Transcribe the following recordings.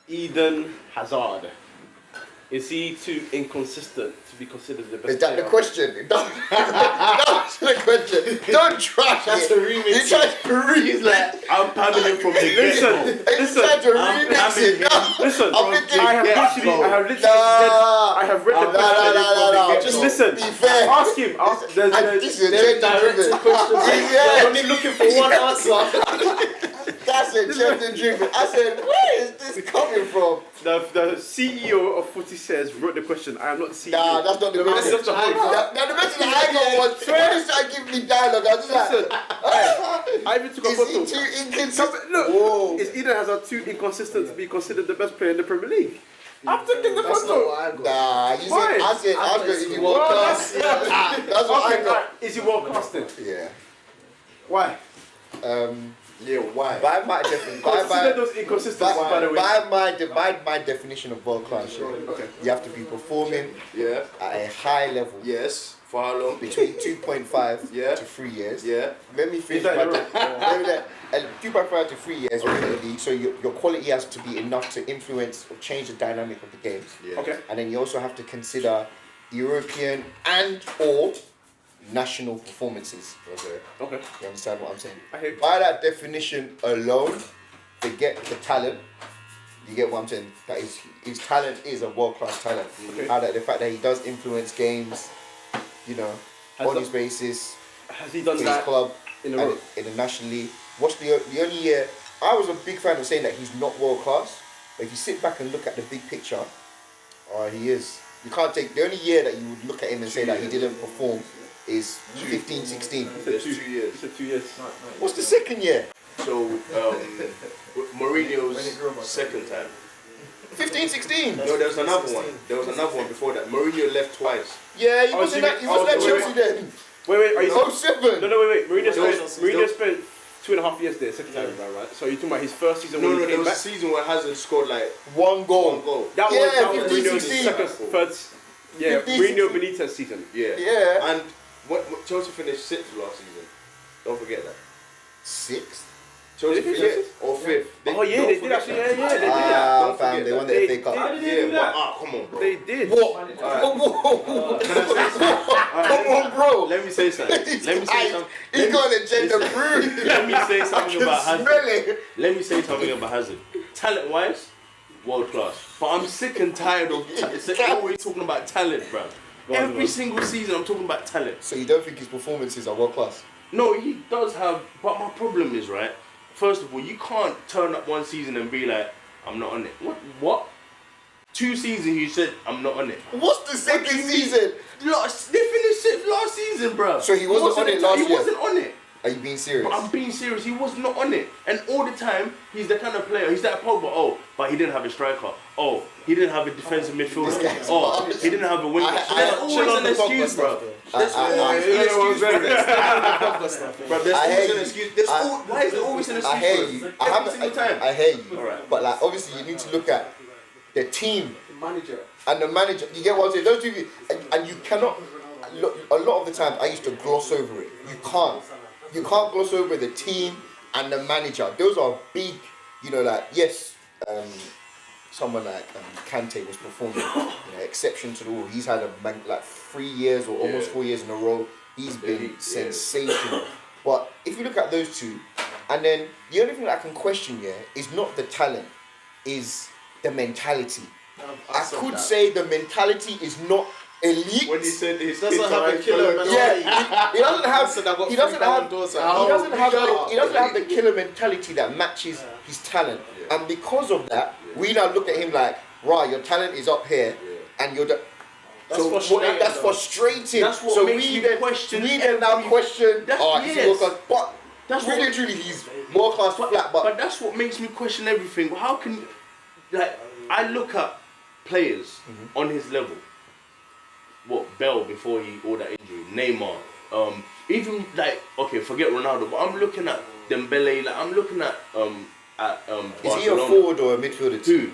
Eden Hazard. Is he too inconsistent to be considered the best player? Is that the question? That's the question. Don't try That's it. a remix. You tried to remix. He's like, I'm padding him from the Listen, listen, tried to remix it. listen, I'm thinking, I have literally said, I have read the question. No. Just listen. Be fair. Ask him. This is a gender-driven question. Yeah. Only looking for one answer. That's a gender-driven. I said, where is this coming from? The CEO of FootySays wrote the question. I am not the CEO. Nah, that's not the message. That's the whole The message I got was, when you start giving me dialogue, I was just like, I even took a is photo. he too inconsistent? Look, Whoa. is Eden Hazard too inconsistent to be considered the best player in the Premier League? I'm taking the That's not photo. what I got. Nah, you Why? said, I said, is he world class? That's what I got. Is he world class then? Yeah. Why? Yeah, why? By my definition, Consider those inconsistencies, by the way. by my definition of world class, Okay. you have to be performing Yeah. at a high level Yes. For how long? between 2.5 Yeah. to 3 years. Yeah. Let me finish that my your- 2.5 to 3 years already. So your quality has to be enough to influence or change the dynamic of the games. Yeah. Okay. And then you also have to consider European and or national performances. Okay. Okay. You understand what I'm saying? I hear you. By that definition alone, forget the talent. You get what I'm saying? That his talent is a world-class talent. Okay. How that the fact that he does influence games, you know, on his basis, Has he done for his that club, in a row? in the National League. What's the only year? I was a big fan of saying that he's not world-class, but if you sit back and look at the big picture, he is. You can't take the only year that you would look at him and say that he didn't perform is 15, 16. There's 2 years. It's 2 years. What's the second year? So, Mourinho's second time. 15, 16. No, there was another one. There was another one before that. Mourinho left twice. Yeah, he Oh, wasn't so at Chelsea then. Wait, are you Oh, 07. No, wait. Mourinho Those- spent 2.5 years there, second time around, right? So you're talking about his first season No, when he there came was a back? season where Hazard scored like One goal. 1 goal. That Yeah, was 15, Mourinho's 16. second, third, 15, Mourinho 16. Benitez season. Yeah. Yeah. And what Chelsea finished 6th last season. Don't forget that. 6th. Chelsea Did they finish finished or 5th. Oh yeah, don't they did forget actually. that. Yeah, they did. Ah, Don't fam, forget they won that. the They FA Cup. did. Yeah, but come on, bro. They did. What? Come on, bro. Let me say something. Let me say something. He got an agenda, bro. Let me say something about Smell Hazard. it. Let me say something about Hazard. Talent-wise, world class. But I'm sick and tired of always talking about talent, bro. Every single season, I'm talking about talent. So you don't think his performances are world class? No, he does have. But my problem is, right? First of all, you can't turn up one season and be like, I'm not on it. What? 2 seasons you said I'm not on it. What's the second season? They finished 6th last season, bro. So he wasn't on it last year? He wasn't on it. Are you being serious? But I'm being serious. He was not on it, and all the time he's the kind of player. He's that Pogba. Oh, but he didn't have a striker. Oh, he didn't have a defensive midfielder. guy's Oh, harsh. he didn't have a winger. So there's always an excuse, bro. There's always an excuse, bro. Bro, there's I always hear an you. excuse. Why is there always an excuse? I hear bro? you. Every single time. I hear you. Alright. But like, obviously, you need to look at the team Manager. and the manager. You get what I'm saying? Those two, and you cannot. Look, a lot of the times, I used to gloss over it. You can't. You can't gloss over the team and the manager. Those are big. You know, like yes, someone like Kante was performing. Exception to the rule. He's had like 3 years or almost 4 years in a row. He's been sensational. But if you look at those two, and then the only thing that I can question here is not the talent, is the mentality. I could say the mentality is not elite. When he said his Doesn't kids have are a killer mentality. mentality. He doesn't have. Said I got He doesn't three have. Ballon d'Ors. He doesn't have the killer mentality that matches his talent, and because of that, we now look at him like, right, your talent is up here, and you're the. That's So frustrating, that's though. frustrating. That's what so makes we me then question we then now question. That's- Oh, he's yes. world class, but That's really what- and truly he's world class flat. But that's what makes me question everything. How can, like, I look at players on his level. What, Bell before he all that injury, Neymar, even like, okay, forget Ronaldo, but I'm looking at Dembele. Like I'm looking at Is he a Barcelona. forward or a midfielder? Who?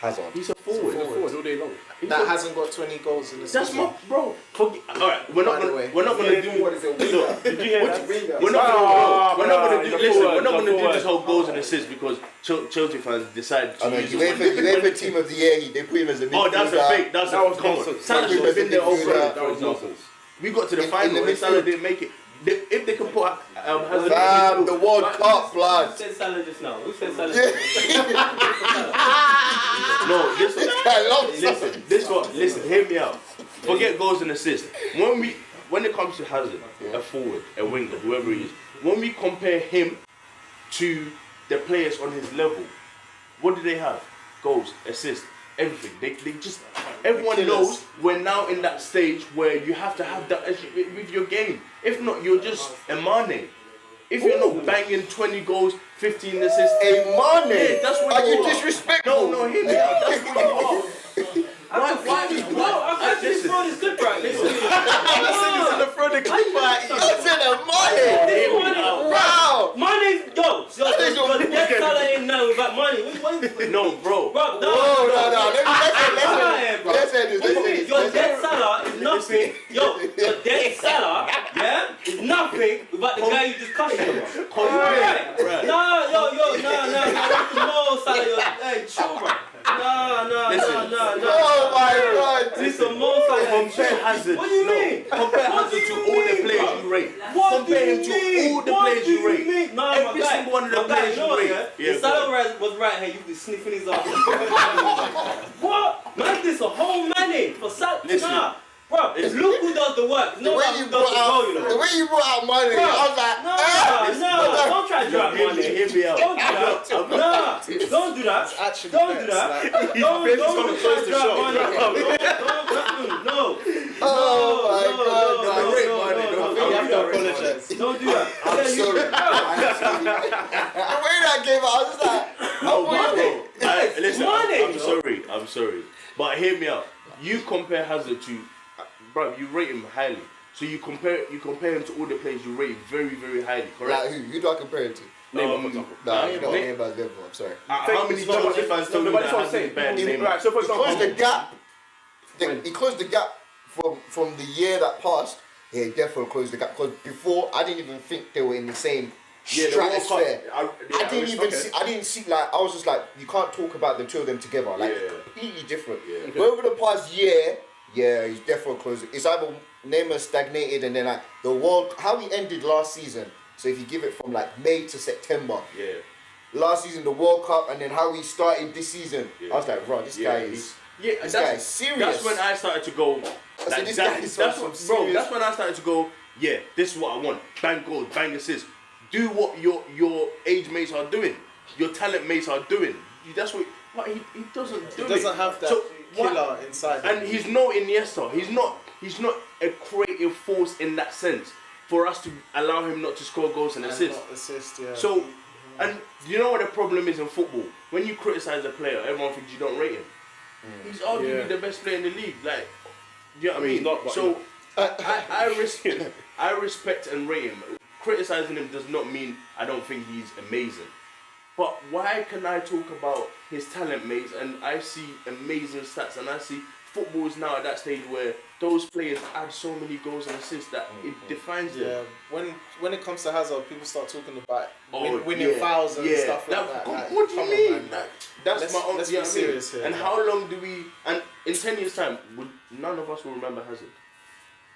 Hazard. He's a forward. Forward all day long. That hasn't got 20 goals in the That's season. my bro. Forget. All right, we're not By the gonna way. we're not gonna do. What is it? Look, Did you hear that? we're not gonna do. the Listen, forward, we're not the gonna do forward. this whole goals and assists because Chelsea fans decide to I know, use UEFA Team of the Year, they put him as a midfielder. Oh, that's a fake. That's That a was come on. nonsense. Salah should have been there over. Midfielder. That was nonsense. We got to the In final the and Salah midfield. didn't make it. If they could put Hazard Fam, the World Cup, Who blood. said Salah just now? Who said Salah? no, this was, I love listen, hear me out. Forget goals and assists. When it comes to Hazard, a forward, a winger, whoever he is, when we compare him to the players on his level, what do they have? Goals, assists, everything. They just everyone knows we're now in that stage where you have to have that with your game. If not, you're just a Mane. If you're not banging 20 goals, 15 assists, Hey, Mane, yeah, that's what are you you are. disrespectful? No, hear me out. That's what you are. I'm actually throwing this clip right. Listen. He's gonna throw the clip at you. I said a Mane. Wow. Money's yo, that Salah ain't now without money. No, bro. Bro, Oh, no. Let's say this. Your dead Salah is nothing. Yo, your dead Salah, yeah, is nothing without the guy you just cussed about. Right. No, that's no Salah. Hey, chill, bro. No. Oh my God. Listen, Mo Salah. Compare Hazard. What do you mean? Compare Hazard to all the players you rate. Compare him to all the players you rate. No, Every single one of the players you rate. If Salah was right here, you'd be sniffing his ass. What? Man, this a whole money for Salah. Nah. Bro, look who does the work. The way you brought out Mane, I was like, don't try to drop money. Hear me out. Don't do that. Don't do that. Actually, Don't do that. Don't try to drop money. No. You have to apologize. Don't do that. I'm sorry. The way that came out, I was just like, Listen, I'm sorry. But hear me out. You compare Hazard to, bro, you rate him highly. So you compare him to all the players you rate very, very highly, correct? like, who do I compare it to? Neymar, for example. Nah, you know, Neymar's level, I'm sorry. How many Chelsea fans tell me but that that's what I'm Hazard saying. is better than He- Neymar? Right, so for He closed the example, gap. He closed the gap from the year that passed. Yeah, he definitely closed the gap. Because before, I didn't even think they were in the same Yeah, the World Cup, stratosphere. I I didn't even see. I didn't see. Like, I was just like, you can't talk about the two of them together. Like, Yeah. completely different. Yeah. But over the past year, yeah, he's definitely closed. It's either Neymar stagnated and then like the world. How he ended last season. So if you give it from like May to September. Yeah. Last season, the World Cup, and then how he started this season. Yeah. I was like, bro, this guy is. Yeah, This guy is serious. That's when I started to go. I said, this that- guy is that's on what, some bro. serious- That's when I started to go. Yeah, this is what I want. Bang goals, bang assists. Do what your age mates are doing. Your talent mates are doing. That's what. But he doesn't do it. He doesn't have that killer inside him. And he's no Iniesta. He's not a creative force in that sense. For us to allow him not to score goals and assists. Not assist, yeah. So, and you know what the problem is in football? When you criticize a player, everyone thinks you don't rate him. He's arguably the best player in the league. Like, do you know what I mean? He's not, but So, I respect and rate him. Criticizing him does not mean I don't think he's amazing. But why can I talk about his talent mates and I see amazing stats and I see football is now at that stage where those players add so many goals and assists that it defines them. Yeah, when it comes to Hazard, people start talking about winning yeah, fouls and yeah. stuff like that. Like, What do you come on, mean? man. Like, that's Let's- my own. let's you know be what I mean? serious here, And man. how long do we? And in 10 years' time, none of us will remember Hazard.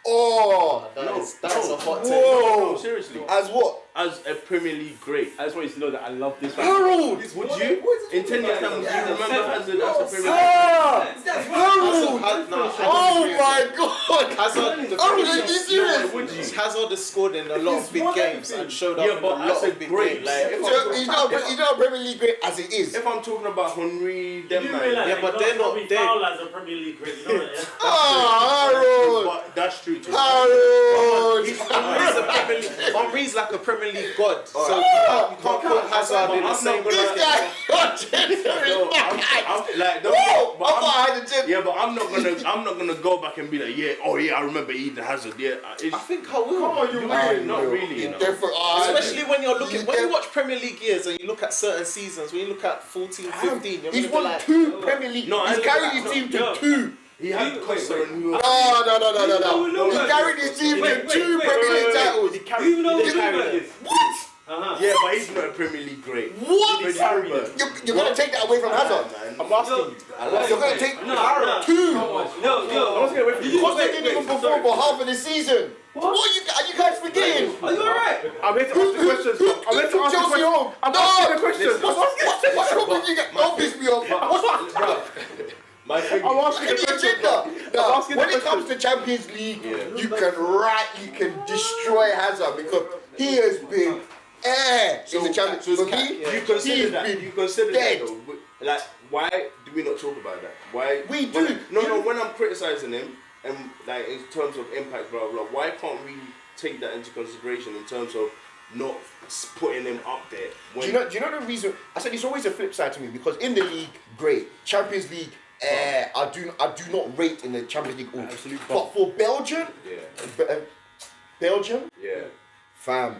Oh, That's a hot take. Whoa. No, seriously. as what? As a Premier League great. I just want you to know that I love this. Harold. Would you? In 10 years' time, would you remember Hazard as a Premier League? Ah, Harold. Hazard, Oh my God. Hazard, Oh, are you serious? Would you? Hazard has scored in a lot of big games and showed up Yeah, in but a lot that's a of big great. games. Like, So he's not a Premier League great as it is. if I'm talking about Henry, them You man. realise Yeah, but they're not be dead. foul as a Premier League great, you know that, yeah? Ah, Harold. But that's true. true too. Harold! Henry's like a Premier League god. So you can't put Hazard in the same not This gonna- guy got generous. No, I'm like, Whoa! don't, but I thought I had a gym. yeah, but I'm not gonna go back and be like, yeah, oh yeah, I remember Eden Hazard. Yeah, I think I will. Come on, you will. Not really, you know. Especially when you're looking, when you def- watch Premier League years and you look at certain seasons, when you look at 14, 15, you're He's gonna be won like, 2 Premier League. No, I He's look carried at his that. team to No. 2. He had Costa and who else? No. He carried his team to 2 Premier League titles. Do you know what's about this? What? Yeah, but he's not a Premier League great. What? Did he carry them? You're going to take that away from Hazard? I'm asking you. You're going to take No. 2. Yo. Costa didn't even perform for half of the season. What are you guys forgetting? Are you alright? I'm here to ask the questions. I'm here to ask the Chelsea questions. home. I'm asking the questions. What's wrong with you guys? Don't piss me off. My thing I'm asking Can the you questions. check that? asking When the it comes to Champions League, you can destroy Hazard because he has been air in the Champions League. For me, you consider that? been You consider dead. that though? Like, why do we not talk about that? Why? We do. When I'm criticizing him and like in terms of impact, blah blah, why can't we take that into consideration in terms of not putting him up there? Do you know the reason? I said it's always a flip side to me because in the league, great. Champions League, I do not rate in the Champions League. Absolute But for Belgium, Belgium, fam.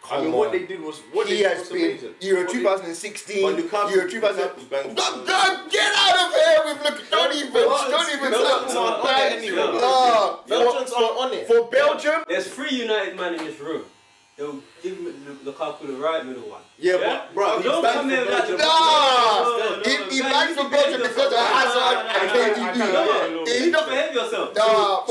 I mean, what they did was He has been amazing. Euro What they- 2016, But Lukaku- Euro 2000. Lukaku banged Get out of here with look. Don't even Belgians aren't on it anyway. Belgians aren't on it. For Belgium, There's 3 United man in this room. They'll give Lukaku the right middle one. Yeah, but bro, Don't come here with that. nah. He man, bags you for need to Belgium behave because of yourself. Hazard and KDB. No, He's you need to not. behave yourself. Nah.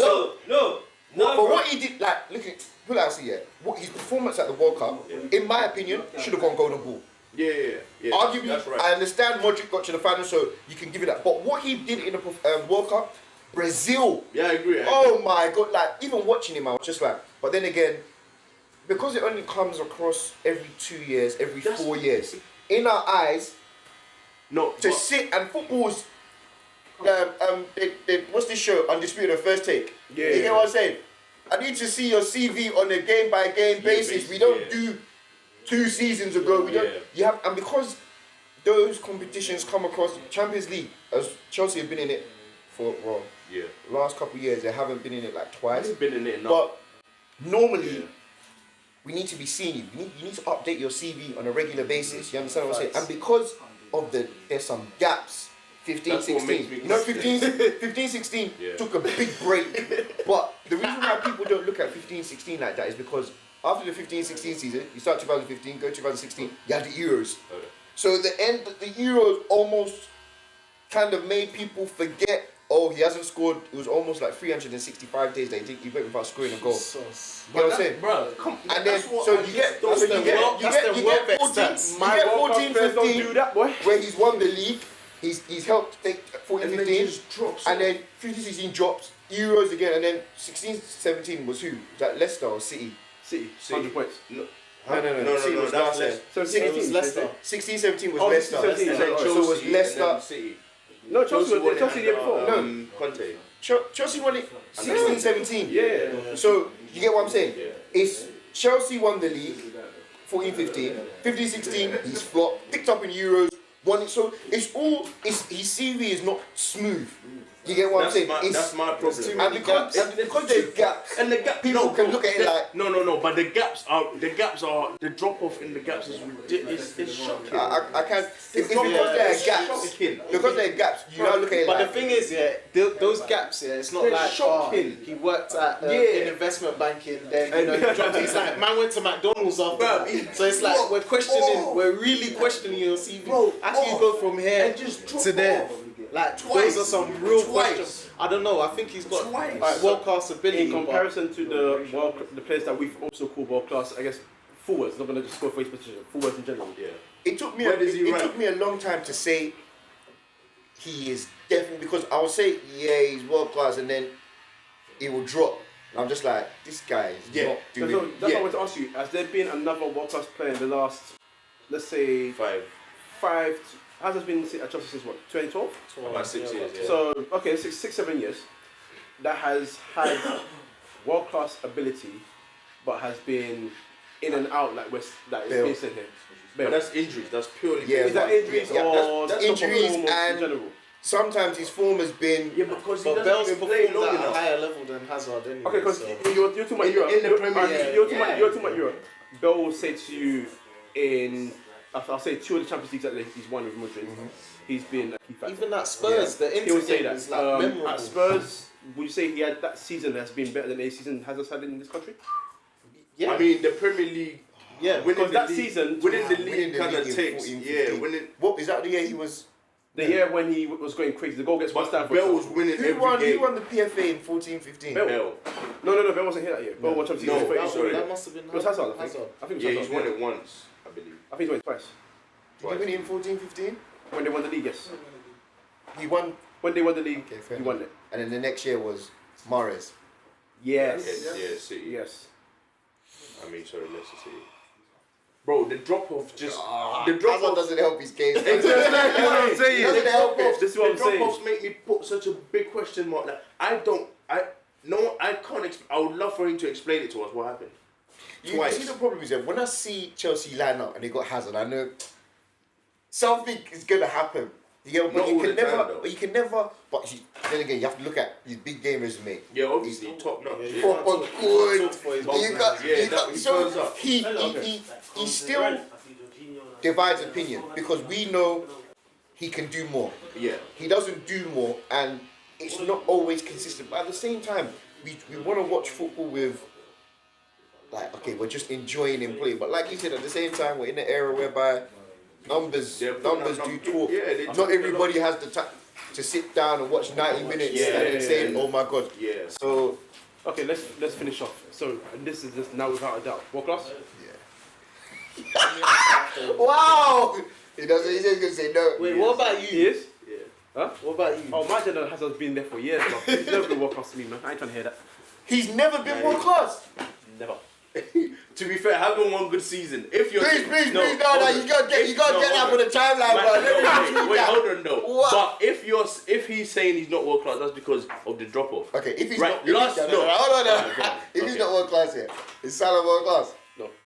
No, But bro. what he did, like, look at, put it out here. What his performance at the World Cup, in my opinion, should have gone Golden Ball. yeah. Arguably, that's right. I understand Modric got to the final, so you can give it that. But what he did in the World Cup, Brazil. Yeah, I agree. Oh my God! Like even watching him, I was just like. But then again, because it only comes across every 2 years, every 4 years, in our eyes, No, to sit and football's. What's this show? Undisputed First Take. Yeah. You get what I'm saying? I need to see your CV on a game by game basis. We don't do 2 seasons ago. We don't. Yeah. You have, and because those competitions come across Champions League, as Chelsea have been in it for last couple of years, they haven't been in it like twice. He's been in it enough. But normally, we need to be seeing you. You need to update your CV on a regular basis. You understand what I'm saying? And because of there's some gaps. 15, That's what 16. makes me You know, 15, 16 took a big break. But the reason why people don't look at 15, 16 like that is because after the 15, 16 season, you start 2015, go 2016, you had the Euros. So the Euros almost kind of made people forget, oh, he hasn't scored. It was almost like 365 days that he went without scoring a goal. You know what I'm saying? Bro, And then, so you get 14, 15, do that, boy. where he's won the league. He's helped take 14, and then 15, just drops and then 15, 16 drops, Euros again, and then 16, 17 was who? Was that Leicester or City? City, 100 points. No. City was that's last less. So It was Leicester. 16, 17 was Oh, Leicester. 16, 17. So it was Leicester. City. No, Chelsea won it the year before. under, No. Conte. Chelsea won it 16, 17. Yeah. So you get what I'm saying? It's Chelsea won the league 14, 15. 15, 16, he's flopped, picked up in Euros, won it. So it's all, his CV is not smooth. You get what I'm saying? That's my problem. And because there's gaps, And the gap, people can look at it like, no, but the gaps are the drop off in the gaps is ridiculous. It's shocking. I can't. It's because there are gaps. shocking. Because there are gaps, you now look at it But like. the thing is, those gaps, it's not They're like shocking. he worked at in investment banking, then he dropped. It's like man went to McDonald's after Bro, that. So it's like we're really questioning your CV. How can you go from here And just drop to there? off. Like Twice. those are some real Twice. questions. I don't know. I think he's got Twice. world class ability. In comparison to the players that we've also called world class, I guess forwards, not going to just go for his position, forwards in general. Yeah. It took me. Where does he rank? Took me a long time to say he is definitely, because I would say he's world class and then he will drop. And I'm just like, this guy is not doing. So that's what I want to ask you. Has there been another world class player in the last, let's say, 5. Has there been at Chelsea since what? 2012. About 6 years. Yeah. So okay, six, 7 years. That has had world class ability, but has been in and out like it's being said here. But that's injuries. That's purely. Yeah, Is that injuries yeah, or that's the injuries performance and in general? sometimes his form has been. Yeah, because he But Bell's doesn't even play performed long at a enough. higher level than Hazard anyway. Okay, because so. you're talking about Europe. in the Premier League, You're talking about Europe. Bell will say to you in, I'll say 2 of the Champions Leagues that he's won with Madrid. He's been a key factor. Even at Spurs, the He would say Inter game that. was like memorable. At Spurs, would you say he had that season has been better than any season Hazard's had in this country? Yeah. I mean, the Premier League. Yeah, winning because the that league, season, winning the winning league the kind of league in takes. 14, Yeah, 15. winning. What is that the year he was? the year when he was going crazy, the goal gets But passed down. Bell was winning every Who won? game. Who won the PFA in 14-15? Bell. Bell. No, Bell wasn't here that year. Bell won Champions No, League. that- sorry. that must have been It was Hazard, I think. I think it Yeah, was he's Hazard. won it once, I believe. I think he won it twice. Did he win it in 14-15? When they won the league, yes. He won, When they won the league, Okay, fair he won it. and then the next year was Mahrez. Yes. Yeah, City. Yes. I mean, sorry, Leicester City. Bro, the drop off just. The drop Hazard off. doesn't help his game. Exactly what I'm saying. Doesn't help it. This is what I'm the drop saying. offs make me put such a big question mark. Like, I can't. I would love for him to explain it to us. What happened? You Twice. see the problem is that when I see Chelsea line up and they got Hazard, I know something is gonna happen. You know, but Not you all can the time, never. though. But you can never. But then again, you have to look at his big game resume. Yeah, obviously, top notch. Yeah, Proper good. for his You got. Yeah, you that- got. he So turns up. he still divides opinion because we know he can do more. Yeah. He doesn't do more, and it's not always consistent. But at the same time, we want to watch football with, like, okay, we're just enjoying him play. But like you said, at the same time, we're in an era whereby numbers Yeah, numbers do talk. yeah, they Not talk a everybody has the time to sit down and watch 90 minutes and say, oh my god. Yeah. So Okay, let's finish off. So, and this is just now without a doubt. What class? wow, he doesn't. He's just gonna say no. Wait, what about He you? is? Yeah. Huh? What about you? Oh, my general has been there for years, bro. He's never been world class to me, man. I ain't trying to hear that. He's never been world class. Never. To be fair, having one good season. If you're Please, no, hold you on. gotta get that for the timeline, bro. Let me Wait, hold on, no. What? But if he's saying he's not world class, that's because of the drop off. Okay, if he's Right, not, if last- he's, no. hold on, Alright, go on. if he's Okay. not world class here, is Salah world class?